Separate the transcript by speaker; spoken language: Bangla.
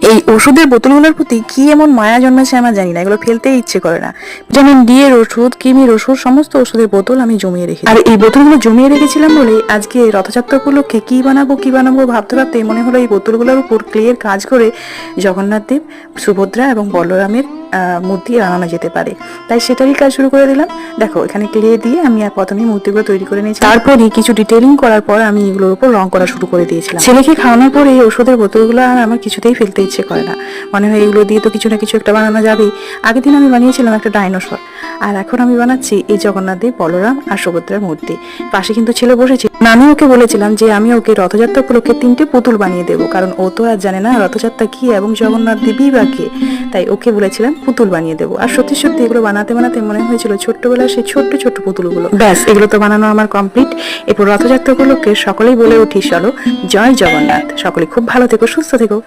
Speaker 1: এই ওষুধের বোতলগুলোর প্রতি কি এমন মায়া জন্মেছে আমার জানি না, এগুলো ফেলতেই ইচ্ছে করে না। যেমন ডি এর ওষুধ, কিমির ওষুধ, সমস্ত ওষুধের বোতল আমি জমিয়ে রেখেছি। আর এই বোতলগুলো জমিয়ে রেখেছিলাম বলে আজকে রথযাত্রা উপলক্ষে কি বানাবো ভাবতে ভাবতে মনে হলো এই বোতলগুলোর উপর ক্লের কাজ করে জগন্নাথ দেব, সুভদ্রা এবং বলরামের মূর্তি বানানো যেতে পারে। তাই সেটারই কাজ শুরু করে দিলাম। দেখো এখানে ক্লে দিয়ে আমি প্রথমে মূর্তিগুলো তৈরি করে নিয়েছি, তারপরে কিছু ডিটেলিং করার পর আমি এগুলোর উপর রং করা শুরু করে দিয়েছিলাম। ছেলেকে খাওয়ানোর পরে এই ওষুধের বোতলগুলো আর আমার কিছুতেই ফেলতে ইচ্ছে করে না, মনে হয় এগুলো দিয়ে তো কিছু না কিছু একটা বানানো যাবেই। আগের দিন আমি বানিয়েছিলাম একটা ডাইনোসর, আর এখন আমি বানাচ্ছি এই জগন্নাথ দেব, বলরাম আর সুভদ্রার মূর্তি। পাশে কিন্তু ছেলে বসেছে, আমি ওকে বলেছিলাম যে আমি ওকে রথযাত্রা উপলক্ষে 3টে পুতুল বানিয়ে দেবো, কারণ ও তো আর জানে না রথযাত্রা কি এবং জগন্নাথ দেবী বা কে। তাই ওকে বলেছিলাম পুতুল বানিয়ে দেবো। আর সত্যি সত্যি এগুলো বানাতে বানাতে মনে হয়েছিল ছোট্টবেলার সেই ছোট্ট ছোট্ট পুতুলগুলো। ব্যাস, এগুলো তো বানানো আমার কমপ্লিট। এরপর রথযাত্রা উপলক্ষে সকলেই বলে উঠি চলো জয় জগন্নাথ। সকলে খুব ভালো থেকো, সুস্থ থেকো।